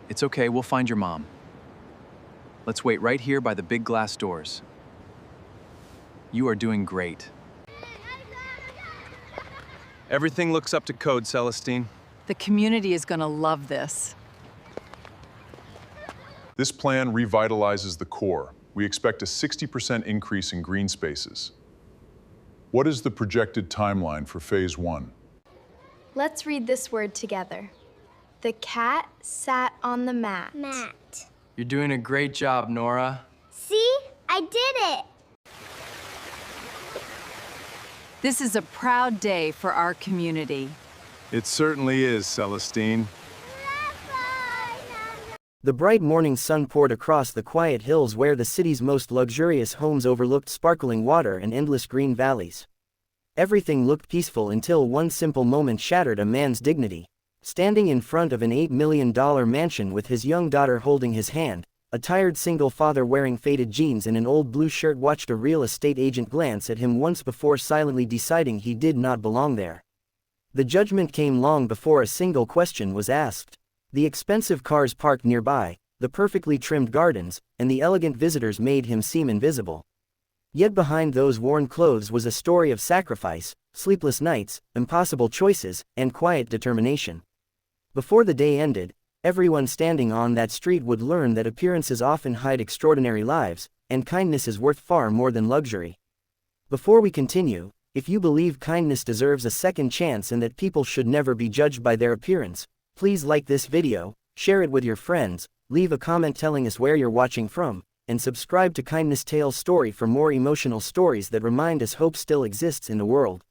It's okay, we'll find your mom. Let's wait right here by the big glass doors. You are doing great. Everything looks up to code, Celestine. The community is going to love this. This plan revitalizes the core. We expect a 60% increase in green spaces. What is the projected timeline for phase 1? Let's read this word together. The cat sat on the mat. Matt. You're doing a great job, Nora. See? I did it! This is a proud day for our community. It certainly is, Celestine. The bright morning sun poured across the quiet hills where the city's most luxurious homes overlooked sparkling water and endless green valleys. Everything looked peaceful until one simple moment shattered a man's dignity. Standing in front of an $8 million mansion with his young daughter holding his hand, a tired single father wearing faded jeans and an old blue shirt watched a real estate agent glance at him once before silently deciding he did not belong there. The judgment came long before a single question was asked. The expensive cars parked nearby, the perfectly trimmed gardens, and the elegant visitors made him seem invisible. Yet behind those worn clothes was a story of sacrifice, sleepless nights, impossible choices, and quiet determination. Before the day ended, everyone standing on that street would learn that appearances often hide extraordinary lives, and kindness is worth far more than luxury. Before we continue, if you believe kindness deserves a second chance and that people should never be judged by their appearance, please like this video, share it with your friends, leave a comment telling us where you're watching from, and subscribe to Kindness Tales Story for more emotional stories that remind us hope still exists in the world.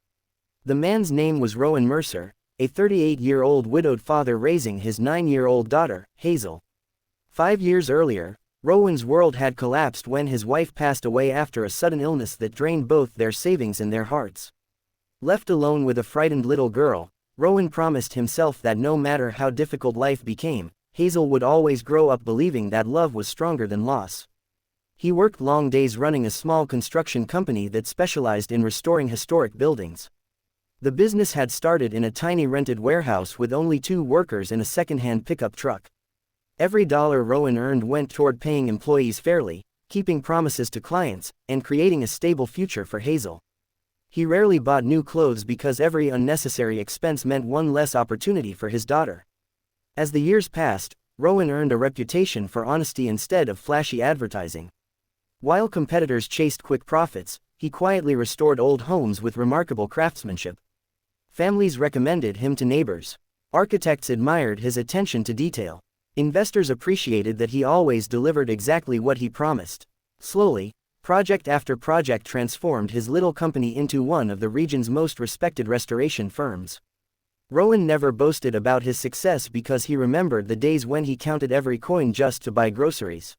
The man's name was Rowan Mercer, a 38-year-old widowed father raising his 9-year-old daughter, Hazel. 5 years earlier, Rowan's world had collapsed when his wife passed away after a sudden illness that drained both their savings and their hearts. Left alone with a frightened little girl, Rowan promised himself that no matter how difficult life became, Hazel would always grow up believing that love was stronger than loss. He worked long days running a small construction company that specialized in restoring historic buildings. The business had started in a tiny rented warehouse with only 2 workers and a second-hand pickup truck. Every dollar Rowan earned went toward paying employees fairly, keeping promises to clients, and creating a stable future for Hazel. He rarely bought new clothes because every unnecessary expense meant one less opportunity for his daughter. As the years passed, Rowan earned a reputation for honesty instead of flashy advertising. While competitors chased quick profits, he quietly restored old homes with remarkable craftsmanship. Families recommended him to neighbors. Architects admired his attention to detail. Investors appreciated that he always delivered exactly what he promised. Slowly, project after project transformed his little company into one of the region's most respected restoration firms. Rowan never boasted about his success because he remembered the days when he counted every coin just to buy groceries.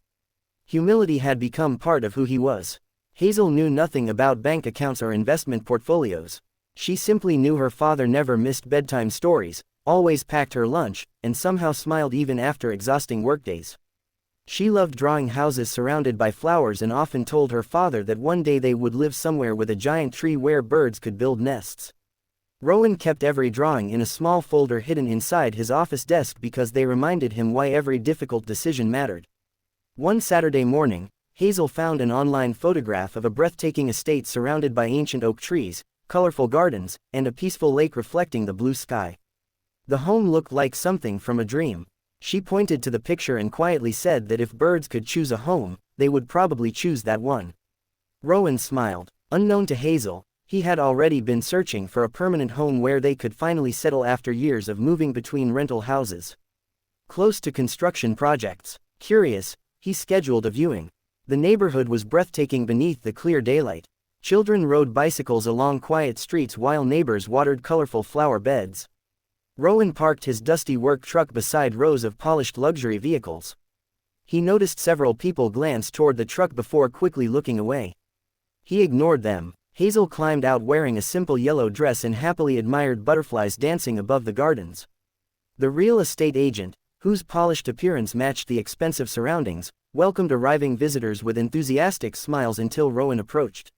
Humility had become part of who he was. Hazel knew nothing about bank accounts or investment portfolios. She simply knew her father never missed bedtime stories, always packed her lunch, and somehow smiled even after exhausting workdays. She loved drawing houses surrounded by flowers and often told her father that one day they would live somewhere with a giant tree where birds could build nests. Rowan kept every drawing in a small folder hidden inside his office desk because they reminded him why every difficult decision mattered. One Saturday morning, Hazel found an online photograph of a breathtaking estate surrounded by ancient oak trees, colorful gardens, and a peaceful lake reflecting the blue sky. The home looked like something from a dream. She pointed to the picture and quietly said that if birds could choose a home, they would probably choose that one. Rowan smiled. Unknown to Hazel, he had already been searching for a permanent home where they could finally settle after years of moving between rental houses. Close to construction projects. Curious, he scheduled a viewing. The neighborhood was breathtaking beneath the clear daylight. Children rode bicycles along quiet streets while neighbors watered colorful flower beds. Rowan parked his dusty work truck beside rows of polished luxury vehicles. He noticed several people glance toward the truck before quickly looking away. He ignored them. Hazel climbed out wearing a simple yellow dress and happily admired butterflies dancing above the gardens. The real estate agent, whose polished appearance matched the expensive surroundings, welcomed arriving visitors with enthusiastic smiles until Rowan approached.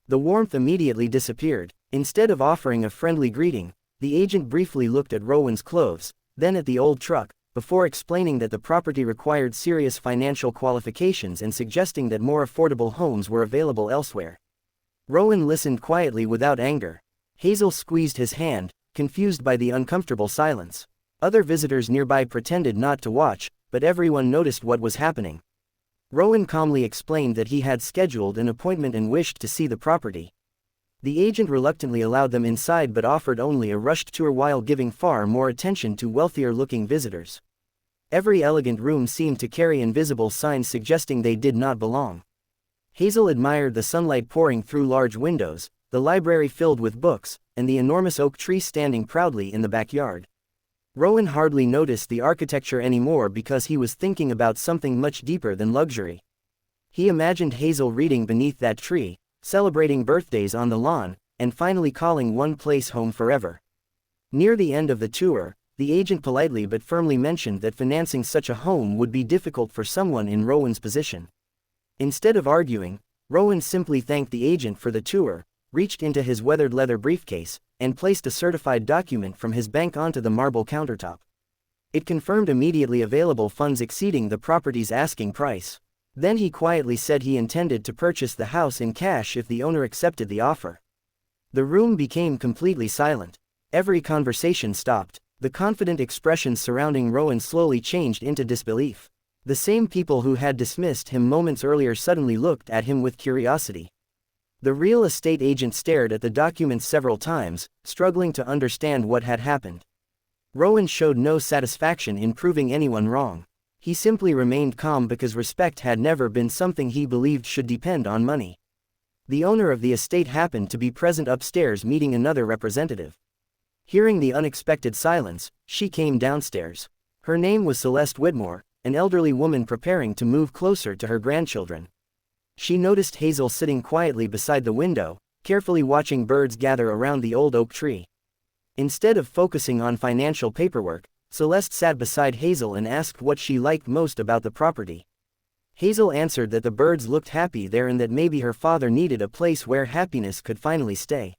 The warmth immediately disappeared. Instead of offering a friendly greeting, the agent briefly looked at Rowan's clothes, then at the old truck, before explaining that the property required serious financial qualifications and suggesting that more affordable homes were available elsewhere. Rowan listened quietly without anger. Hazel squeezed his hand, confused by the uncomfortable silence. Other visitors nearby pretended not to watch, but everyone noticed what was happening. Rowan calmly explained that he had scheduled an appointment and wished to see the property. The agent reluctantly allowed them inside but offered only a rushed tour while giving far more attention to wealthier-looking visitors. Every elegant room seemed to carry invisible signs suggesting they did not belong. Hazel admired the sunlight pouring through large windows, the library filled with books, and the enormous oak tree standing proudly in the backyard. Rowan hardly noticed the architecture anymore because he was thinking about something much deeper than luxury. He imagined Hazel reading beneath that tree, celebrating birthdays on the lawn, and finally calling one place home forever. Near the end of the tour, the agent politely but firmly mentioned that financing such a home would be difficult for someone in Rowan's position. Instead of arguing, Rowan simply thanked the agent for the tour, reached into his weathered leather briefcase, and placed a certified document from his bank onto the marble countertop. It confirmed immediately available funds exceeding the property's asking price. Then he quietly said he intended to purchase the house in cash if the owner accepted the offer. The room became completely silent. Every conversation stopped. The confident expressions surrounding Rowan slowly changed into disbelief. The same people who had dismissed him moments earlier suddenly looked at him with curiosity. The real estate agent stared at the documents several times, struggling to understand what had happened. Rowan showed no satisfaction in proving anyone wrong. He simply remained calm because respect had never been something he believed should depend on money. The owner of the estate happened to be present upstairs meeting another representative. Hearing the unexpected silence, she came downstairs. Her name was Celeste Whitmore, an elderly woman preparing to move closer to her grandchildren. She noticed Hazel sitting quietly beside the window, carefully watching birds gather around the old oak tree. Instead of focusing on financial paperwork, Celeste sat beside Hazel and asked what she liked most about the property. Hazel answered that the birds looked happy there and that maybe her father needed a place where happiness could finally stay.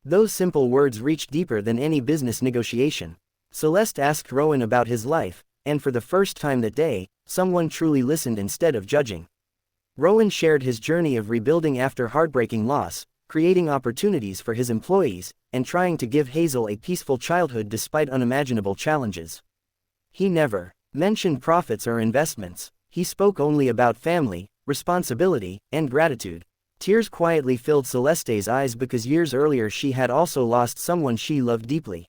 Those simple words reached deeper than any business negotiation. Celeste asked Rowan about his life, and for the first time that day, someone truly listened instead of judging. Rowan shared his journey of rebuilding after heartbreaking loss, creating opportunities for his employees, and trying to give Hazel a peaceful childhood despite unimaginable challenges. He never mentioned profits or investments. He spoke only about family, responsibility, and gratitude. Tears quietly filled Celeste's eyes because years earlier she had also lost someone she loved deeply.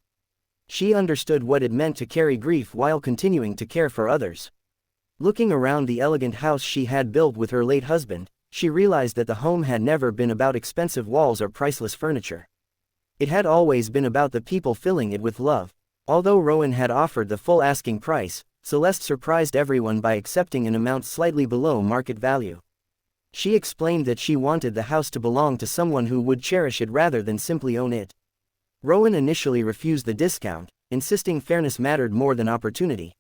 She understood what it meant to carry grief while continuing to care for others. Looking around the elegant house she had built with her late husband, she realized that the home had never been about expensive walls or priceless furniture. It had always been about the people filling it with love. Although Rowan had offered the full asking price, Celeste surprised everyone by accepting an amount slightly below market value. She explained that she wanted the house to belong to someone who would cherish it rather than simply own it. Rowan initially refused the discount, insisting fairness mattered more than opportunity.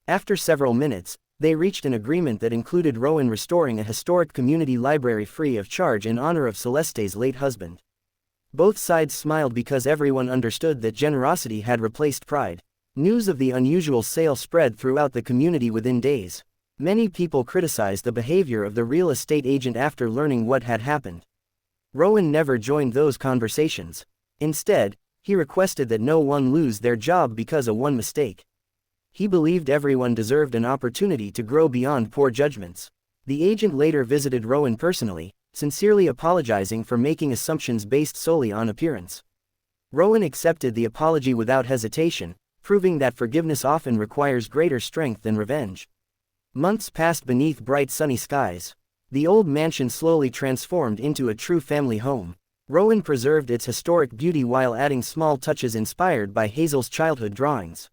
After several minutes, they reached an agreement that included Rowan restoring a historic community library free of charge in honor of Celeste's late husband. Both sides smiled because everyone understood that generosity had replaced pride. News of the unusual sale spread throughout the community within days. Many people criticized the behavior of the real estate agent after learning what had happened. Rowan never joined those conversations. Instead, he requested that no one lose their job because of one mistake. He believed everyone deserved an opportunity to grow beyond poor judgments. The agent later visited Rowan personally, sincerely apologizing for making assumptions based solely on appearance. Rowan accepted the apology without hesitation, proving that forgiveness often requires greater strength than revenge. Months passed beneath bright sunny skies. The old mansion slowly transformed into a true family home. Rowan preserved its historic beauty while adding small touches inspired by Hazel's childhood drawings.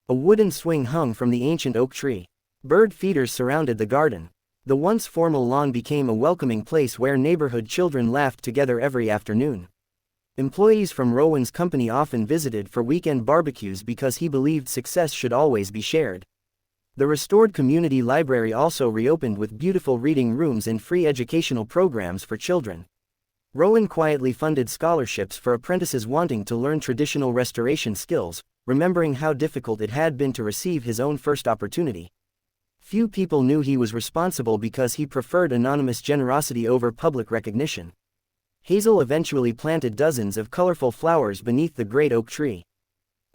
A wooden swing hung from the ancient oak tree. Bird feeders surrounded the garden. The once formal lawn became a welcoming place where neighborhood children laughed together every afternoon. Employees from Rowan's company often visited for weekend barbecues because he believed success should always be shared. The restored community library also reopened with beautiful reading rooms and free educational programs for children. Rowan quietly funded scholarships for apprentices wanting to learn traditional restoration skills, remembering how difficult it had been to receive his own first opportunity. Few people knew he was responsible because he preferred anonymous generosity over public recognition. Hazel eventually planted dozens of colorful flowers beneath the great oak tree.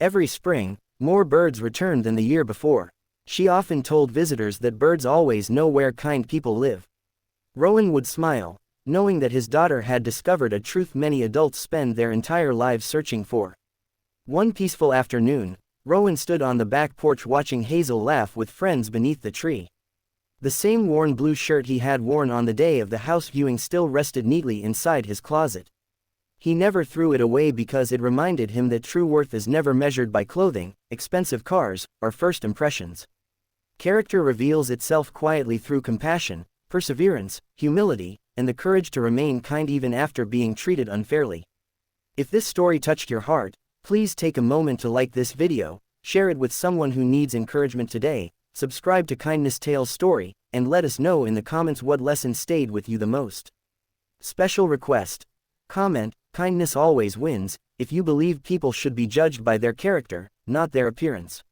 Every spring, more birds returned than the year before. She often told visitors that birds always know where kind people live. Rowan would smile, knowing that his daughter had discovered a truth many adults spend their entire lives searching for. One peaceful afternoon, Rowan stood on the back porch watching Hazel laugh with friends beneath the tree. The same worn blue shirt he had worn on the day of the house viewing still rested neatly inside his closet. He never threw it away because it reminded him that true worth is never measured by clothing, expensive cars, or first impressions. Character reveals itself quietly through compassion, perseverance, humility, and the courage to remain kind even after being treated unfairly. If this story touched your heart, please take a moment to like this video, share it with someone who needs encouragement today, subscribe to Kindness Tales Story, and let us know in the comments what lesson stayed with you the most. Special request. Comment, kindness always wins, if you believe people should be judged by their character, not their appearance.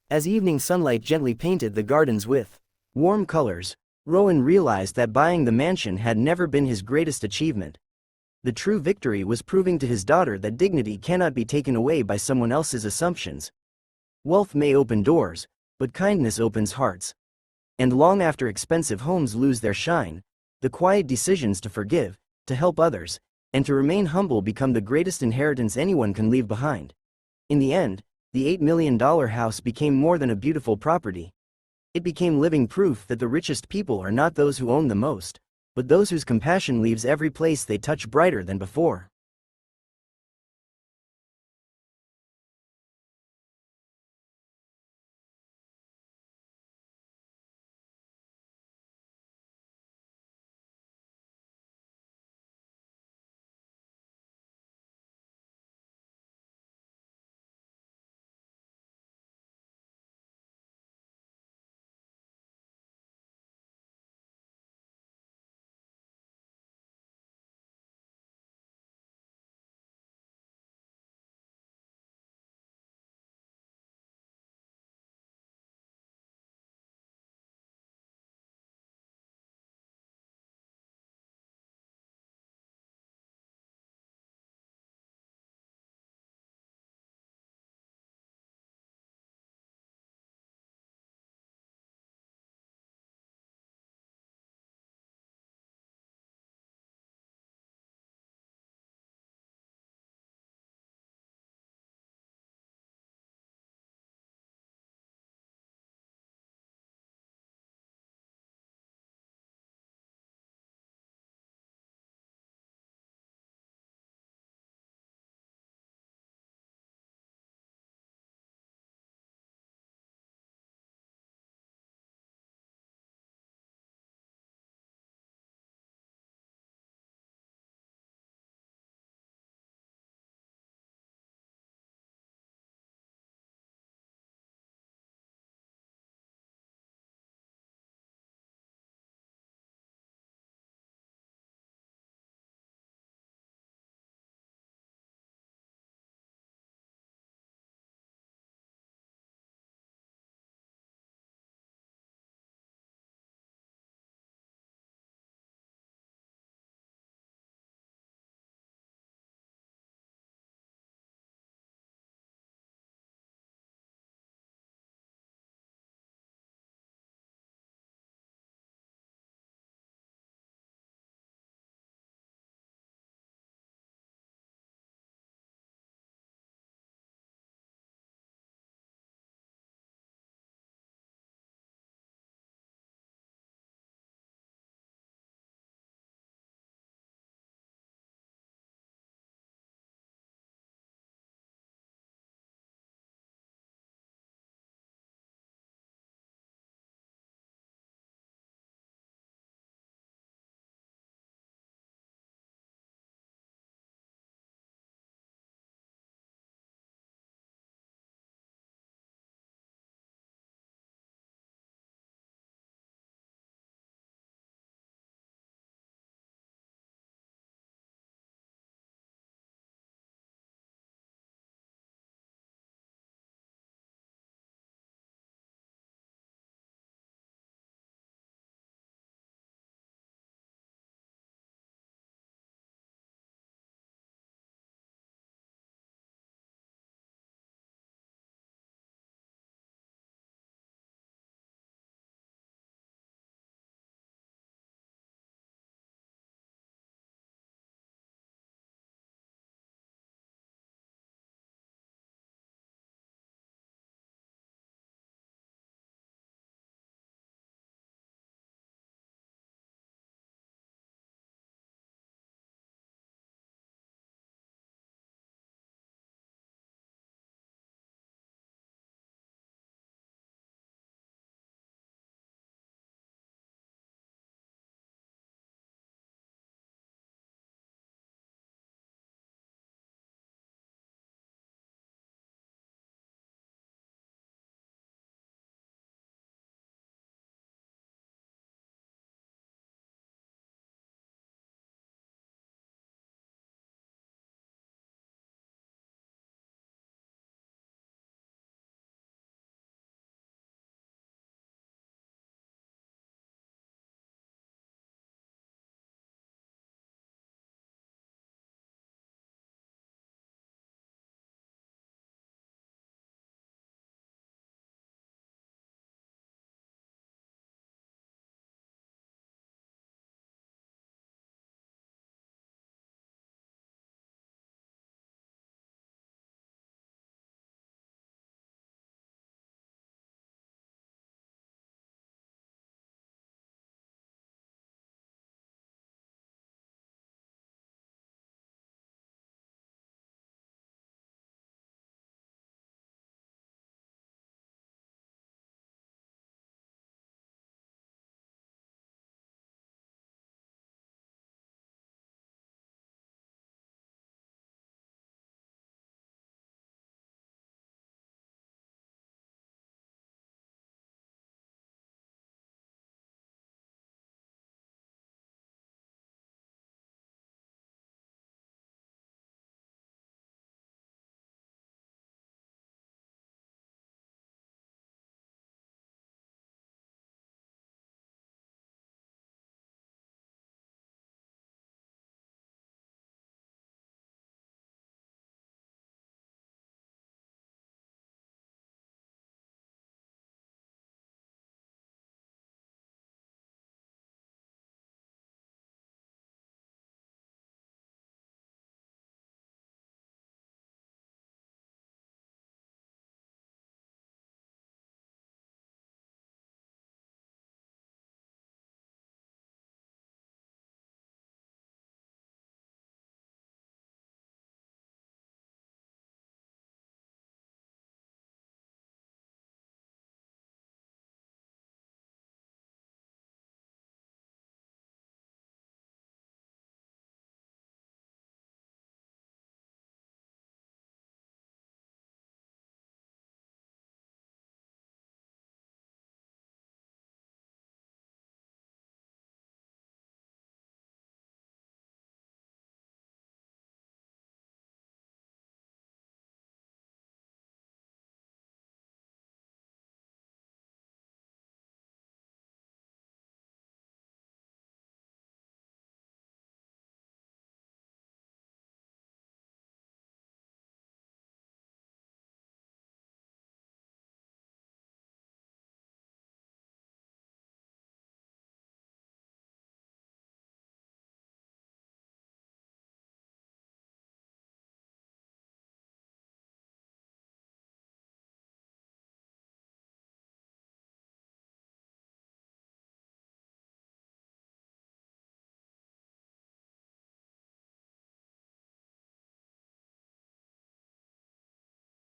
As evening sunlight gently painted the gardens with warm colors, Rowan realized that buying the mansion had never been his greatest achievement. The true victory was proving to his daughter that dignity cannot be taken away by someone else's assumptions. Wealth may open doors, but kindness opens hearts. And long after expensive homes lose their shine, the quiet decisions to forgive, to help others, and to remain humble become the greatest inheritance anyone can leave behind. In the end, the $8 million house became more than a beautiful property. It became living proof that the richest people are not those who own the most, but those whose compassion leaves every place they touch brighter than before.